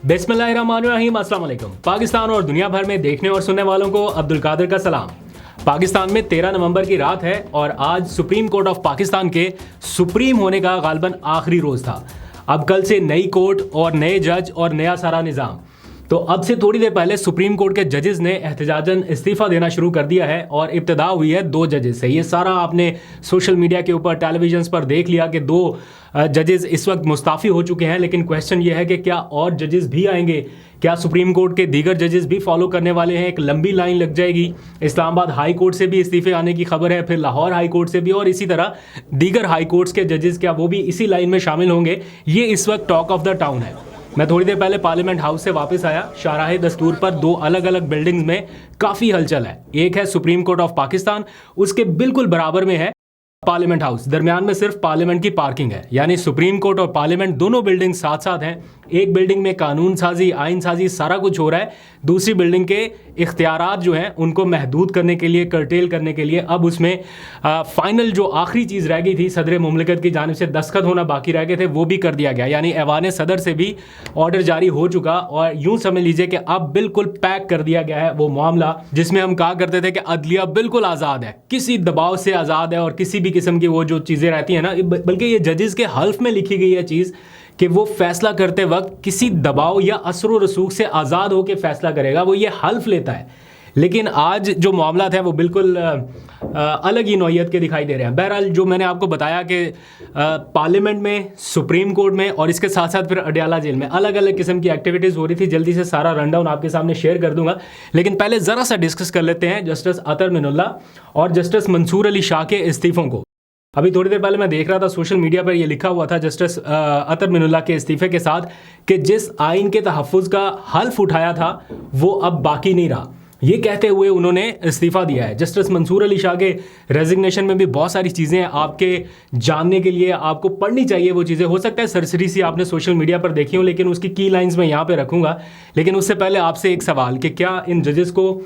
बिस्मिल्लाहिर्रहमानिर्रहीम, अस्सलाम वालेकुम। पाकिस्तान और दुनिया भर में देखने और सुनने वालों को अब्दुल कादिर का सलाम। पाकिस्तान में 13 नवंबर की रात है और आज सुप्रीम कोर्ट ऑफ पाकिस्तान के सुप्रीम होने का गालिबन आखिरी रोज़ था। अब कल से नई कोर्ट और नए जज और नया सारा निज़ाम। तो अब से थोड़ी देर पहले सुप्रीम कोर्ट के जजेस ने एहतजाजन इस्तीफ़ा देना शुरू कर दिया है और इब्तिदा हुई है 2 जजेस से। ये सारा आपने सोशल मीडिया के ऊपर टेलीविजन पर देख लिया कि 2 जजेस इस वक्त मुस्ताफ़ी हो चुके हैं। लेकिन क्वेश्चन ये है कि क्या और जजेस भी आएंगे? क्या सुप्रीम कोर्ट के दीगर जजेस भी फॉलो करने वाले हैं? एक लंबी लाइन लग जाएगी। इस्लामाबाद हाई कोर्ट से भी इस्तीफ़े आने की खबर है, फिर लाहौर हाई कोर्ट से भी, और इसी तरह दीगर हाई कोर्ट्स के जजेस क्या वो भी इसी लाइन में शामिल होंगे? ये इस वक्त टॉक ऑफ द टाउन है। मैं थोड़ी देर पहले पार्लियामेंट हाउस से वापस आया। शाहराह दस्तूर पर 2 अलग अलग बिल्डिंग्स में काफ़ी हलचल है। एक है सुप्रीम कोर्ट ऑफ पाकिस्तान, उसके बिल्कुल बराबर में है पार्लियामेंट हाउस। दरमियान में सिर्फ पार्लियामेंट की पार्किंग है, यानी सुप्रीम कोर्ट और पार्लियामेंट दोनों बिल्डिंग साथ साथ हैं। एक बिल्डिंग में कानून साजी, आइन साजी सारा कुछ हो रहा है। दूसरी बिल्डिंग के इख्तियारात जो हैं उनको महदूद करने के लिए, कर्टेल करने के लिए अब उसमें फाइनल जो आखिरी चीज़ रह गई थी सदर मुमलिकत की जानिब से दस्तखत होना बाकी रह गए थे, वो भी कर दिया गया। यानी ऐवान सदर से भी ऑर्डर जारी हो चुका और यूँ समझ लीजिए कि अब बिल्कुल पैक कर दिया गया है वो मामला जिसमें हम कहा करते थे कि अदलिया बिल्कुल आज़ाद है, किसी दबाव से आज़ाद है और किसी भी किस्म की वो जो चीज़ें रहती हैं ना, बल्कि ये जजेस के हल्फ में लिखी गई है चीज़ कि वो फैसला करते वक्त किसी दबाव या असर व रसूख से आज़ाद होकर फैसला करेगा, वो ये हल्फ लेता है। लेकिन आज जो मामला थे वो बिल्कुल अलग ही नौइयत के दिखाई दे रहे हैं। बहरहाल जो मैंने आपको बताया कि पार्लियामेंट में, सुप्रीम कोर्ट में और इसके साथ साथ फिर अडयाला जेल में अलग अलग किस्म की एक्टिविटीज़ हो रही थी। जल्दी से सारा रनडाउन आपके सामने शेयर कर दूंगा, लेकिन पहले ज़रा सा डिस्कस कर लेते हैं जस्टिस अतर मिनुल्लाह और जस्टिस मंसूर अली शाह के इस्तीफ़ों को। अभी थोड़ी देर पहले मैं देख रहा था सोशल मीडिया पर ये लिखा हुआ था जस्टिस अतर मिनुल्लाह के इस्तीफ़े के साथ कि जिस आइन के तहफ़्फ़ुज़ का हल्फ उठाया था वो अब बाकी नहीं रहा। ये कहते हुए उन्होंने इस्तीफ़ा दिया है। जस्टिस मंसूर अली शाह के रेजिग्नेशन में भी बहुत सारी चीज़ें आपके जानने के लिए आपको पढ़नी चाहिए। वो चीज़ें हो सकता है सरसरी सी आपने सोशल मीडिया पर देखी हो, लेकिन उसकी की लाइंस मैं यहाँ पे रखूँगा। लेकिन उससे पहले आपसे एक सवाल कि क्या इन जजेस को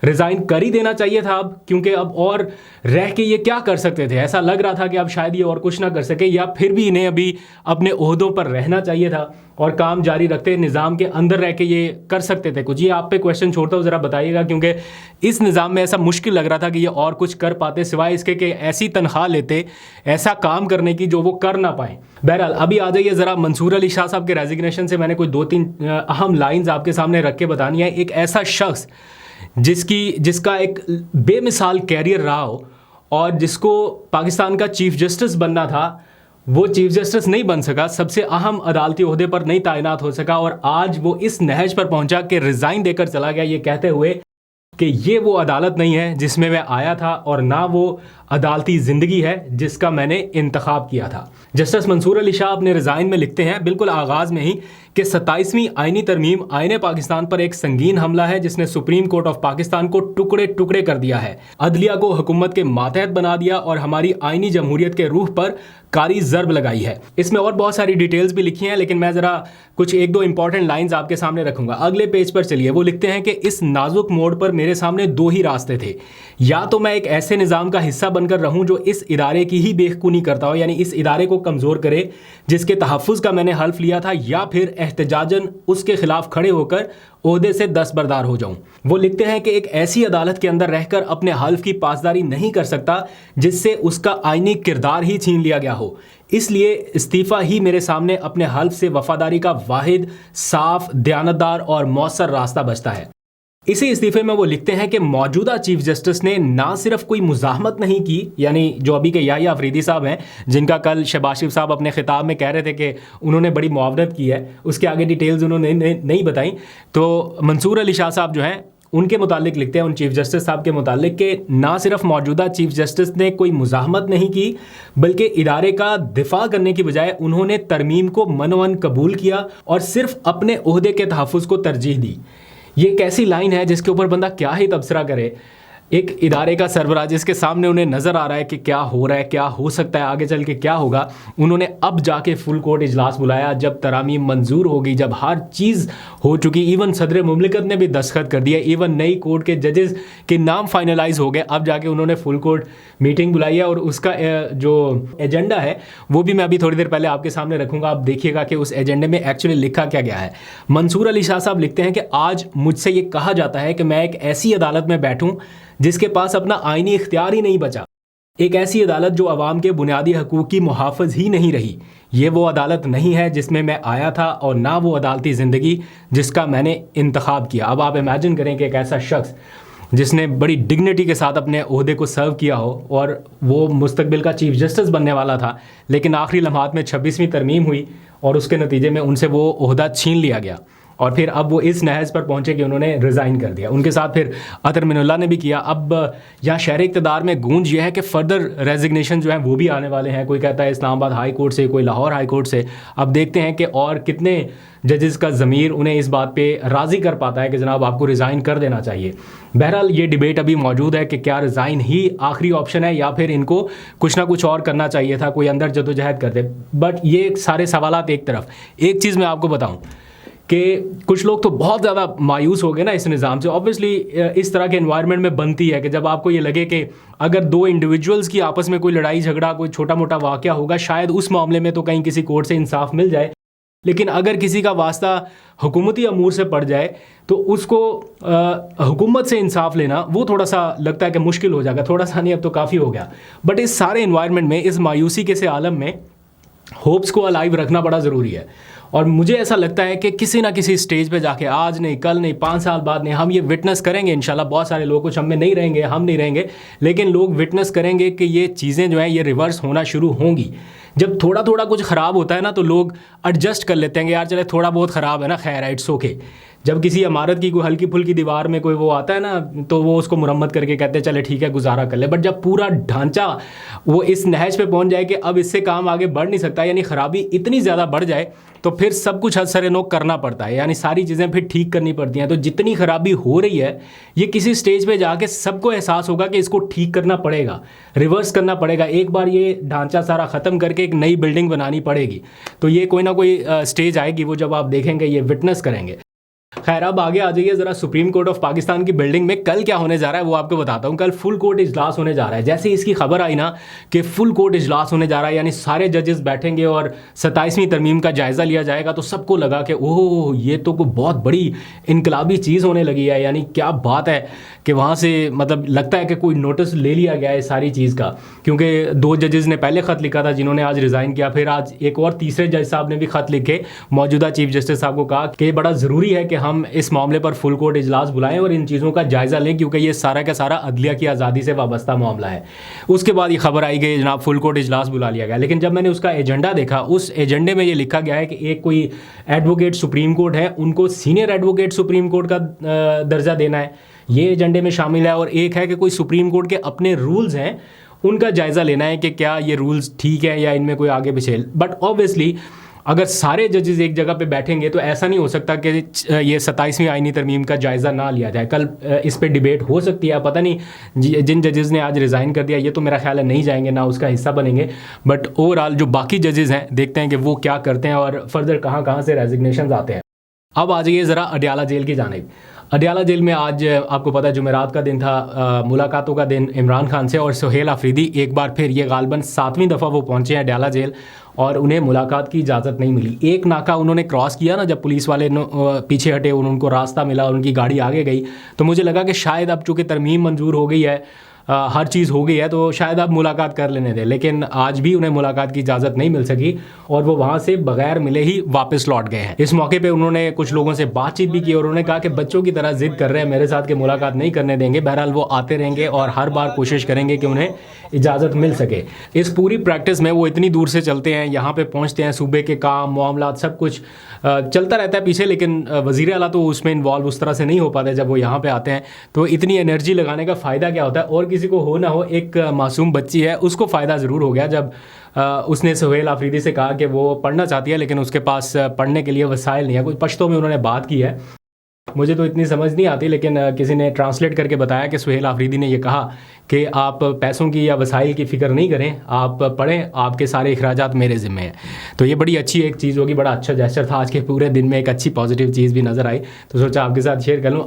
रिज़ाइन कर ही देना चाहिए था अब, क्योंकि अब और रह के ये क्या कर सकते थे? ऐसा लग रहा था कि अब शायद ये और कुछ ना कर सके, या फिर भी इन्हें अभी अपने ओहदों पर रहना चाहिए था और काम जारी रखते निज़ाम के अंदर रह के ये कर सकते थे कुछ। ये आप पे क्वेश्चन छोड़ता हूँ, ज़रा बताइएगा, क्योंकि इस निज़ाम में ऐसा मुश्किल लग रहा था कि ये और कुछ कर पाते सिवाय इसके कि ऐसी तनख्वाह लेते ऐसा काम करने की जो वो कर ना पाए। बहरहाल अभी आ जाइए ज़रा मंसूर अली शाह साहब के रेजिग्नेशन से मैंने कोई 2-3 अहम लाइन्स आपके सामने रख के बतानी है। एक ऐसा शख्स जिसका एक बेमिसाल कैरियर रहा हो और जिसको पाकिस्तान का चीफ जस्टिस बनना था, वो चीफ जस्टिस नहीं बन सका, सबसे अहम अदालती ओहदे पर नहीं तैनात हो सका, और आज वो इस नहज पर पहुंचा कि रिज़ाइन देकर चला गया, ये कहते हुए कि ये वो अदालत नहीं है जिसमें मैं आया था और ना वो अदालती ज़िंदगी है जिसका मैंने इंतखाब किया था। जस्टिस मंसूर अली शाह अपने रिज़ाइन में लिखते हैं बिल्कुल आगाज़ में ही कि 27वीं आइनी तरमीम आईने पाकिस्तान पर एक संगीन हमला है जिसने सुप्रीम कोर्ट ऑफ पाकिस्तान को टुकड़े टुकड़े कर दिया है, अदलिया को हुकूमत के मातहत बना दिया और हमारी आइनी जमहूरियत के रूह पर कारी ज़रब लगाई है। इसमें और बहुत सारी डिटेल्स भी लिखी हैं, लेकिन मैं ज़रा कुछ 1-2 इंपॉर्टेंट लाइंस आपके सामने रखूंगा। अगले पेज पर चलिए। वो लिखते हैं कि इस नाजुक मोड़ पर मेरे सामने 2 ही रास्ते थे, या तो मैं एक ऐसे निज़ाम का हिस्सा बनकर रहूं जो इस इदारे की ही बेखूनी करता हो, यानी इस इदारे को कमज़ोर करे जिसके तहफ़्फ़ुज़ का मैंने हल्फ लिया था, या फिर एहतजाजन उसके खिलाफ खड़े होकर ओहदे से दस्तबरदार हो जाऊं। वो लिखते हैं कि एक ऐसी अदालत के अंदर रहकर अपने हल्फ की पासदारी नहीं कर सकता जिससे उसका आईनी किरदार ही छीन लिया गया हो, इसलिए इस्तीफ़ा ही मेरे सामने अपने हल्फ से वफादारी का वाहिद, साफ, दयानतदार और मौसर रास्ता बचता है। इसी इस्तीफ़े में वो लिखते हैं कि मौजूदा चीफ जस्टिस ने ना सिर्फ कोई मुज़ाहमत नहीं की, यानी जो अभी के याहिया अफरीदी साहब हैं जिनका कल शहबाज शरीफ साहब अपने खिताब में कह रहे थे कि उन्होंने बड़ी मुआवनत की है, उसके आगे डिटेल्स उन्होंने नहीं बताई। तो मंसूर अली शाह साहब जो हैं उनके मुतालिक लिखते हैं, उन चीफ जस्टिस साहब के मुतालिक, कि ना सिर्फ मौजूदा चीफ जस्टिस ने कोई मुज़ाहमत नहीं की बल्कि इदारे का दिफा करने की बजाय उन्होंने तरमीम को मनोवन कबूल किया और सिर्फ अपने ओहदे के तहफ़्फ़ुज़ को तरजीह दी। ये कैसी लाइन है जिसके ऊपर बंदा क्या ही तबसरा करे। एक इदारे का सरबराह जिसके सामने उन्हें नज़र आ रहा है कि क्या हो रहा है, क्या हो सकता है, आगे चल के क्या होगा, उन्होंने अब जाके फुल कोर्ट इजलास बुलाया। जब तरामीम मंजूर हो गई, जब हर चीज़ हो चुकी, इवन सदर मुमलिकत ने भी दस्तखत कर दिया, इवन नई कोर्ट के जजेस के नाम फाइनलाइज हो गए, अब जाके उन्होंने फुल कोर्ट मीटिंग बुलाई है। और उसका जो एजेंडा है वो भी मैं अभी थोड़ी देर पहले आपके सामने रखूँगा। आप देखिएगा कि उस एजेंडे में एक्चुअली लिखा क्या गया है। मंसूर अली शाह साहब लिखते हैं कि आज मुझसे ये कहा जाता है कि मैं एक ऐसी अदालत में बैठूँ जिसके पास अपना आईनी इख्तियार ही नहीं बचा, एक ऐसी अदालत जो अवाम के बुनियादी हकूक़ की मुहाफ़िज़ ही नहीं रही। ये वो अदालत नहीं है जिसमें मैं आया था और ना वो अदालती ज़िंदगी जिसका मैंने इंतखाब किया। अब आप इमेजिन करें कि एक ऐसा शख्स जिसने बड़ी डिग्निटी के साथ अपने ओहदे को सर्व किया हो और वो मुस्तकबिल का चीफ जस्टिस बनने वाला था, लेकिन आखिरी लम्हात में 26वीं तरमीम हुई और उसके नतीजे में उनसे वो ओहदा छीन लिया गया और फिर अब वो इस नहज पर पहुंचे कि उन्होंने रिज़ाइन कर दिया। उनके साथ फिर अतर मिनुल्लाह ने भी किया। अब यहाँ शहर इक़्तिदार में गूंज ये है कि फ़र्दर रेजिग्नेशन जो है वो भी आने वाले हैं। कोई कहता है इस्लामाबाद हाई कोर्ट से, कोई लाहौर हाई कोर्ट से। अब देखते हैं कि और कितने जजेस का ज़मीर उन्हें इस बात पे राज़ी कर पाता है कि जनाब आपको रिज़ाइन कर देना चाहिए। बहरहाल ये डिबेट अभी मौजूद है कि क्या रिज़ाइन ही आखिरी ऑप्शन है या फिर इनको कुछ ना कुछ और करना चाहिए था, कोई अंदर जदोजहद कर दे। बट ये सारे सवालात एक तरफ, एक चीज़ मैं आपको बताऊँ कि कुछ लोग तो बहुत ज़्यादा मायूस हो गए ना इस निज़ाम से। ऑब्वियसली इस तरह के एनवायरनमेंट में बनती है कि जब आपको ये लगे कि अगर दो इंडिविजुअल्स की आपस में कोई लड़ाई झगड़ा, कोई छोटा मोटा वाक़या होगा, शायद उस मामले में तो कहीं किसी कोर्ट से इंसाफ मिल जाए, लेकिन अगर किसी का वास्ता हुकूमती अमूर से पड़ जाए तो उसको हुकूमत से इंसाफ लेना वो थोड़ा सा लगता है कि मुश्किल हो जाएगा। थोड़ा सा नहीं, अब तो काफ़ी हो गया। बट इस सारे एनवायरनमेंट में, इस मायूसी के से आलम में होप्स को अलाइव रखना बड़ा ज़रूरी है। और मुझे ऐसा लगता है कि किसी ना किसी स्टेज पे जाके, आज नहीं, कल नहीं, 5 साल बाद नहीं, हम ये विटनेस करेंगे इंशाल्लाह। बहुत सारे लोग, कुछ हम में नहीं रहेंगे, हम नहीं रहेंगे, लेकिन लोग विटनेस करेंगे कि ये चीज़ें जो हैं ये रिवर्स होना शुरू होंगी। जब थोड़ा थोड़ा कुछ ख़राब होता है ना तो लोग एडजस्ट कर लेते हैं कि यार चले थोड़ा बहुत ख़राब है ना, खैर इट्स ओके। जब किसी इमारत की कोई हल्की फुल्की दीवार में कोई वो आता है ना तो वो उसको मुरम्मत करके कहते हैं चले ठीक है गुजारा कर ले। बट जब पूरा ढांचा वो इस नहज पे पहुंच जाए कि अब इससे काम आगे बढ़ नहीं सकता, यानी ख़राबी इतनी ज़्यादा बढ़ जाए, तो फिर सब कुछ असर-ए-नौ करना पड़ता है, यानी सारी चीज़ें फिर ठीक करनी पड़ती हैं। तो जितनी ख़राबी हो रही है ये किसी स्टेज पे जाके सबको एहसास होगा कि इसको ठीक करना पड़ेगा, रिवर्स करना पड़ेगा। एक बार ये ढांचा सारा ख़त्म करके एक नई बिल्डिंग बनानी पड़ेगी। तो ये कोई ना कोई स्टेज आएगी, वो जब आप देखेंगे, ये विटनेस करेंगे। खैर, अब आगे आ जाइए ज़रा सुप्रीम कोर्ट ऑफ पाकिस्तान की बिल्डिंग में कल क्या होने जा रहा है वो आपको बताता हूँ। कल फुल कोर्ट इजलास होने जा रहा है। जैसे इसकी खबर आई ना कि फुल कोर्ट इजलास होने जा रहा है, यानी सारे जजेस बैठेंगे और 27वीं तरमीम का जायज़ा लिया जाएगा, तो सबको लगा कि ओह ये तो कोई बहुत बड़ी इनकलाबी चीज़ होने लगी है। यानी क्या बात है कि वहाँ से मतलब लगता है कि कोई नोटिस ले लिया गया है सारी चीज़ का, क्योंकि 2 जजेस ने पहले ख़त लिखा था जिन्होंने आज रिज़ाइन किया, फिर आज एक और तीसरे जज साहब ने भी ख़त लिखे मौजूदा चीफ जस्टिस साहब को कहा कि बड़ा ज़रूरी है कि हम इस मामले पर फुल कोर्ट इजलास बुलाएं और इन चीज़ों का जायज़ा लें, क्योंकि ये सारा का सारा अदलिया की आज़ादी से वाबस्ता मामला है। उसके बाद ये खबर आई गई जनाब फुल कोर्ट इजलास बुला लिया गया। लेकिन जब मैंने उसका एजेंडा देखा, उस एजेंडे में ये लिखा गया है कि एक कोई एडवोकेट सुप्रीम कोर्ट है, उनको सीनियर एडवोकेट सुप्रीम कोर्ट का दर्जा देना है, ये एजेंडे में शामिल है। और एक है कि कोई सुप्रीम कोर्ट के अपने रूल्स हैं, उनका जायज़ा लेना है कि क्या ये रूल्स ठीक है या इनमें कोई आगे पीछे। बट ऑब्वियसली अगर सारे जजेस एक जगह पे बैठेंगे तो ऐसा नहीं हो सकता कि ये 27वीं आईनी तरमीम का जायज़ा ना लिया जाए। कल इस पे डिबेट हो सकती है, पता नहीं जिन जजेस ने आज रिज़ाइन कर दिया ये तो मेरा ख्याल है नहीं जाएंगे, ना उसका हिस्सा बनेंगे। बट ओवरऑल जो बाकी जजेस हैं देखते हैं कि वो क्या करते हैं और फर्दर कहाँ से रेजिग्नेशन आते हैं। अब आ जाइए ज़रा अडयाला जेल की जानिब। अडयाला जेल में आज आपको पता है जुमेरात का दिन था, मुलाकातों का दिन इमरान खान से, और सुहेल आफरीदी एक बार फिर ये गालबन 7वीं दफ़ा वो पहुँचे हैं अडयाला जेल और उन्हें मुलाकात की इजाज़त नहीं मिली। एक नाका उन्होंने क्रॉस किया ना, जब पुलिस वाले पीछे हटे, उनको रास्ता मिला, उनकी गाड़ी आगे गई, तो मुझे लगा कि शायद अब चूँकि तरमीम मंजूर हो गई है, हर चीज़ हो गई है, तो शायद अब मुलाकात कर लेने दें। लेकिन आज भी उन्हें मुलाकात की इजाज़त नहीं मिल सकी और वो वहाँ से बगैर मिले ही वापस लौट गए हैं। इस मौके पे उन्होंने कुछ लोगों से बातचीत भी की और उन्होंने कहा कि बच्चों की तरह ज़िद कर रहे हैं मेरे साथ कि मुलाकात नहीं करने देंगे। बहरहाल वो आते रहेंगे और हर बार कोशिश करेंगे कि उन्हें इजाज़त मिल सके। इस पूरी प्रैक्टिस में वो इतनी दूर से चलते हैं, यहाँ पर पहुँचते हैं, सूबे के काम मामला सब कुछ चलता रहता है पीछे, लेकिन वज़ीर आला तो उसमें इन्वॉल्व उस तरह से नहीं हो पाते जब वो यहाँ पे आते हैं। तो इतनी एनर्जी लगाने का फ़ायदा क्या होता है, और किसी को हो ना हो, एक मासूम बच्ची है उसको फ़ायदा ज़रूर हो गया जब उसने सुहेल आफरीदी से कहा कि वो पढ़ना चाहती है लेकिन उसके पास पढ़ने के लिए वसाइल नहीं है। कुछ पश्तो में उन्होंने बात की है मुझे तो इतनी समझ नहीं आती, लेकिन किसी ने ट्रांसलेट करके बताया कि सुहेल आफरीदी ने ये कहा कि आप पैसों की या वसाइल की फ़िक्र नहीं करें, आप पढ़ें, आपके सारे अखराजात मेरे ज़िम्मे हैं। तो ये बड़ी अच्छी एक चीज़ होगी, बड़ा अच्छा जेस्चर था। आज के पूरे दिन में एक अच्छी पॉजिटिव चीज़ भी नज़र आई, तो सोचा आपके साथ शेयर कर लूँ।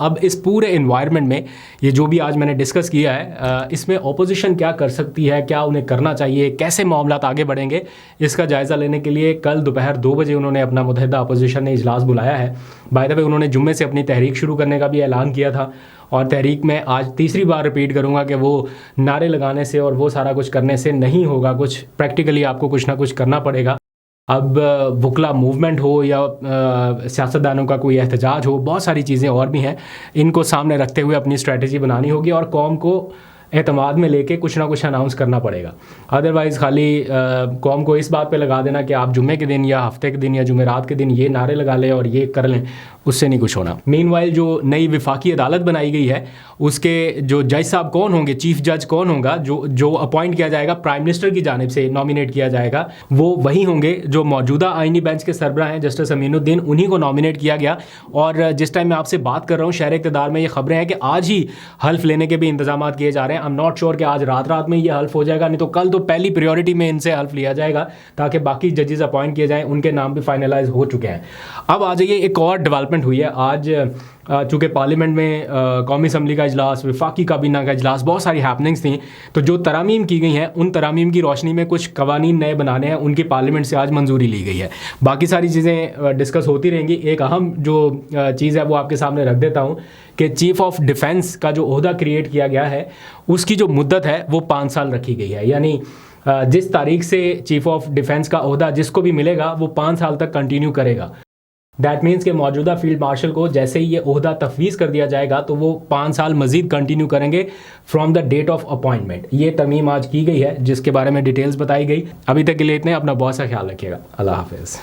अब इस पूरे इन्वायरमेंट में ये जो भी आज मैंने डिस्कस किया है, इसमें ऑपोजिशन क्या कर सकती है, क्या उन्हें करना चाहिए, कैसे मामलात आगे बढ़ेंगे, इसका जायज़ा लेने के लिए कल दोपहर 2 बजे उन्होंने अपना मुत्तहिदा अपोजिशन ने इजलास बुलाया है। बाय द वे उन्होंने जुम्मे से अपनी तहरीक शुरू करने का भी ऐलान किया था, और तहरीक में आज तीसरी बार रिपीट करूँगा कि वो नारे लगाने से और वो सारा कुछ करने से नहीं होगा, कुछ प्रैक्टिकली आपको कुछ ना कुछ करना पड़ेगा। अब वुकला मूवमेंट हो या सियासतदानों का कोई एहतजाज हो, बहुत सारी चीज़ें और भी हैं, इनको सामने रखते हुए अपनी स्ट्रेटजी बनानी होगी और कौम को एतमाद में लेके कुछ ना कुछ अनाउंस करना पड़ेगा। अदरवाइज़ खाली कौम को इस बात पे लगा देना कि आप जुम्मे के दिन या हफ्ते के दिन या जुमेरात के दिन ये नारे लगा लें और ये कर लें, उससे नहीं कुछ होना। मीनवाइल जो नई विफाकी अदालत बनाई गई है, उसके जो जज साहब कौन होंगे, चीफ जज कौन होगा, जो अपॉइंट किया जाएगा प्राइम मिनिस्टर की जानिब से नॉमिनेट किया जाएगा, वो वही होंगे जो मौजूदा आइनी बेंच के सरबराह हैं जस्टिस अमीनुद्दीन, उन्हीं को नॉमिनेट किया गया। और जिस टाइम मैं आपसे बात कर रहा हूँ, शहर इक़्तिदार में ये खबरें हैं कि आज ही हल्फ लेने के भी इंतजाम किए जा रहे हैं। आई एम नॉट श्योर कि आज रात में ये हल्फ हो जाएगा, नहीं तो कल तो पहली प्रायोरिटी में इनसे हल्फ लिया जाएगा ताकि बाकी जजेस अपॉइंट किए जाएं, उनके नाम भी फाइनलाइज हो चुके हैं। अब आ जाइए, एक और डेवलपमेंट हुई है आज, चूँकि पार्लियामेंट में कौमी असम्बली का इजलास, वफाकी काबीना का इजलास, बहुत सारी हैपनिंग्स थी, तो जो तरामीम की गई हैं उन तरामीम की रोशनी में कुछ कवानीन नए बनाने हैं, उनकी पार्लियामेंट से आज मंजूरी ली गई है। बाकी सारी चीज़ें डिस्कस होती रहेंगी। एक अहम जो चीज़ है वो आपके सामने रख देता हूँ कि चीफ़ ऑफ डिफेंस का जो ओहदा क्रिएट किया गया है, उसकी जो मुद्दत है वो 5 साल रखी गई है। यानी जिस तारीख से चीफ़ ऑफ डिफेंस का ओहदा जिसको भी मिलेगा वो 5 साल तक कंटिन्यू करेगा। दैट मीन्स के मौजूदा फील्ड मार्शल को जैसे ही ये ओहदा तफवीज़ कर दिया जाएगा तो वो 5 साल मजीद कंटिन्यू करेंगे from the date of appointment. ये तरमीम आज की गई है जिसके बारे में डिटेल्स बताई गई। अभी तक के लिए इतने, अपना बहुत सा ख्याल रखिएगा। अल्लाह हाफिज़।